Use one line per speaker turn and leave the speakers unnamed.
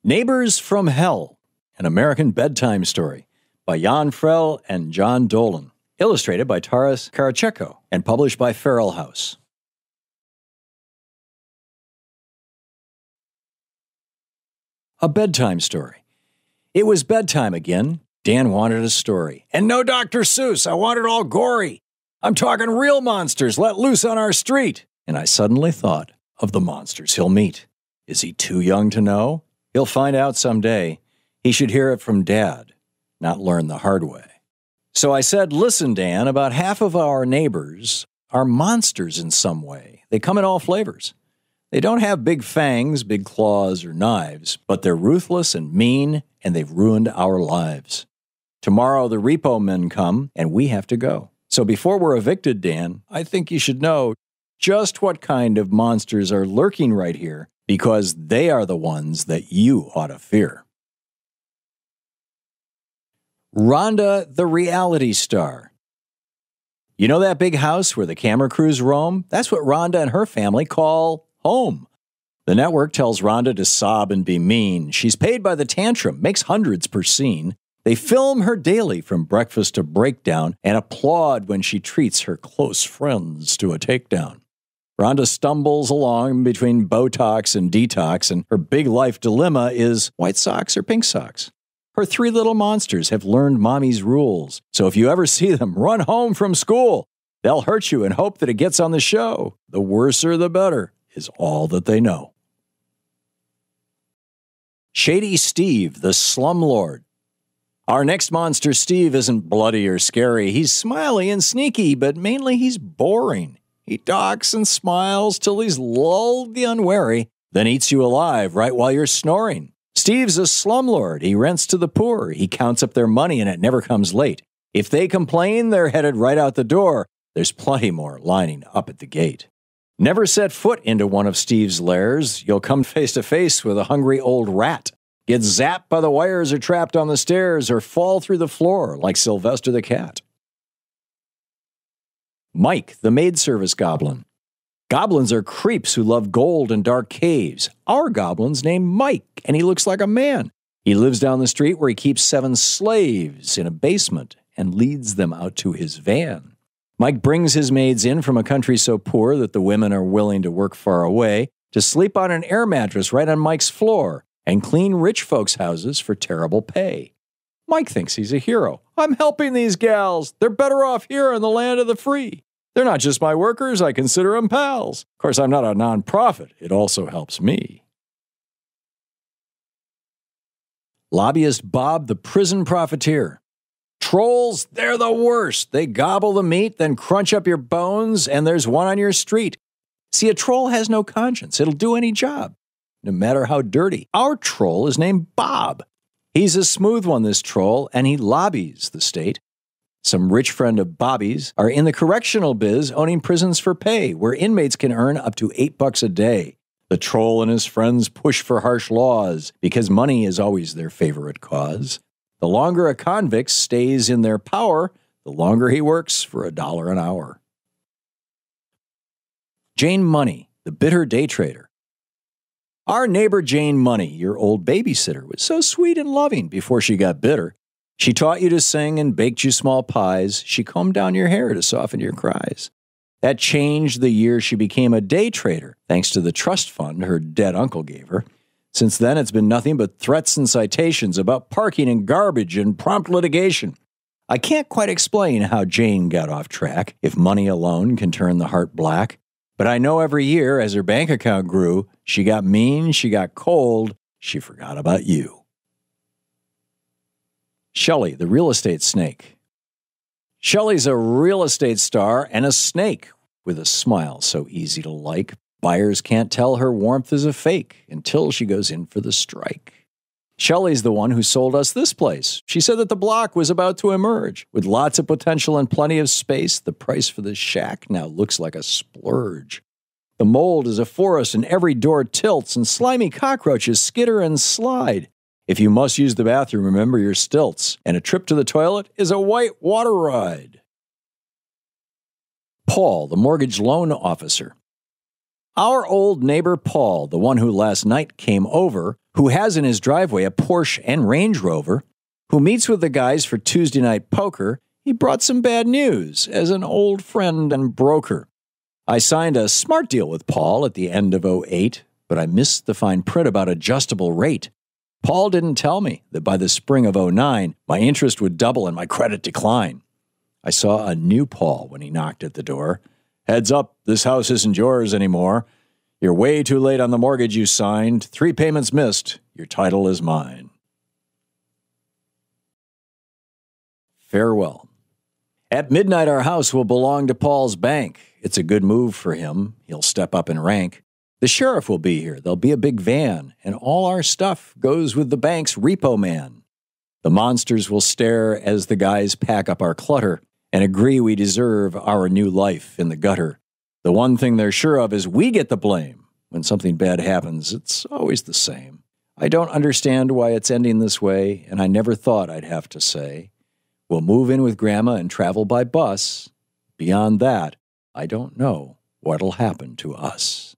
Neighbors from Hell, an American bedtime story by Jan Frel and John Dolan, illustrated by Kharecko and published by Feral House. A bedtime story. It was bedtime again. Dan wanted a story. And no Dr. Seuss, I want it all gory. I'm talking real monsters let loose on our street. And I suddenly thought of the monsters he'll meet. Is he too young to know? He'll find out someday. He should hear it from Dad, not learn the hard way. So I said, listen, Dan, about half of our neighbors are monsters in some way. They come in all flavors. They don't have big fangs, big claws, or knives, but they're ruthless and mean, and they've ruined our lives. Tomorrow the repo men come, and we have to go. So before we're evicted, Dan, I think you should know just what kind of monsters are lurking right here, because they are the ones that you ought to fear. RHONDA, the reality star. You know that big house where the camera crews roam? That's what RHONDA and her family call home. The network tells RHONDA to sob and be mean. She's paid by the tantrum, makes hundreds per scene. They film her daily from breakfast to breakdown and applaud when she treats her close friends to a takedown. RHONDA stumbles along between Botox and detox, and her big life dilemma is white socks or pink socks. Her three little monsters have learned mommy's rules, so if you ever see them, run home from school. They'll hurt you and hope that it gets on the show. The worser the better is all that they know. Shady Steve, the slumlord. Our next monster, Steve, isn't bloody or scary. He's smiley and sneaky, but mainly he's boring. He docks and smiles till he's lulled the unwary, then eats you alive right while you're snoring. Steve's a slumlord. He rents to the poor. He counts up their money and it never comes late. If they complain, they're headed right out the door. There's plenty more lining up at the gate. Never set foot into one of Steve's lairs. You'll come face to face with a hungry old rat. Get zapped by the wires or trapped on the stairs or fall through the floor like Sylvester the cat. Mike, the maid service goblin. Goblins are creeps who love gold and dark caves. Our goblin's named Mike, and he looks like a man. He lives down the street where he keeps 7 slaves in a basement and leads them out to his van. Mike brings his maids in from a country so poor that the women are willing to work far away to sleep on an air mattress right on Mike's floor and clean rich folks' houses for terrible pay. Mike thinks he's a hero. I'm helping these gals. They're better off here in the land of the free. They're not just my workers. I consider them pals. Of course, I'm not a nonprofit. It also helps me. Lobbyist Bob, the prison profiteer. Trolls, they're the worst. They gobble the meat, then crunch up your bones, and there's one on your street. See, a troll has no conscience. It'll do any job, no matter how dirty. Our troll is named Bob. He's a smooth one, this troll, and he lobbies the state. Some rich friend of Bobby's are in the correctional biz owning prisons for pay, where inmates can earn up to $8 a day. The troll and his friends push for harsh laws because money is always their favorite cause. The longer a convict stays in their power, the longer he works for $1 an hour. Jane Money, the bitter day trader. Our neighbor Jane Money, your old babysitter, was so sweet and loving before she got bitter. She taught you to sing and baked you small pies. She combed down your hair to soften your cries. That changed the year she became a day trader, thanks to the trust fund her dead uncle gave her. Since then, it's been nothing but threats and citations about parking and garbage and prompt litigation. I can't quite explain how Jane got off track, if money alone can turn the heart black. But I know every year, as her bank account grew, she got mean, she got cold, she forgot about you. Shelley, the real estate snake. Shelley's a real estate star and a snake with a smile so easy to like. Buyers can't tell her warmth is a fake until she goes in for the strike. Shelley's the one who sold us this place. She said that the block was about to emerge. With lots of potential and plenty of space, the price for this shack now looks like a splurge. The mold is a forest and every door tilts and slimy cockroaches skitter and slide. If you must use the bathroom, remember your stilts, and a trip to the toilet is a white water ride. Paul, the mortgage loan officer. Our old neighbor Paul, the one who last night came over, who has in his driveway a Porsche and Range Rover, who meets with the guys for Tuesday night poker, he brought some bad news as an old friend and broker. I signed a smart deal with Paul at the end of '08, but I missed the fine print about adjustable rate. Paul didn't tell me that by the spring of '09, my interest would double and my credit decline. I saw a new Paul when he knocked at the door. Heads up, this house isn't yours anymore. You're way too late on the mortgage you signed. 3 payments missed. Your title is mine. Farewell. At midnight, our house will belong to Paul's bank. It's a good move for him. He'll step up in rank. The sheriff will be here. There'll be a big van, and all our stuff goes with the bank's repo man. The monsters will stare as the guys pack up our clutter and agree we deserve our new life in the gutter. The one thing they're sure of is we get the blame. When something bad happens, it's always the same. I don't understand why it's ending this way, and I never thought I'd have to say, we'll move in with Grandma and travel by bus. Beyond that, I don't know what'll happen to us.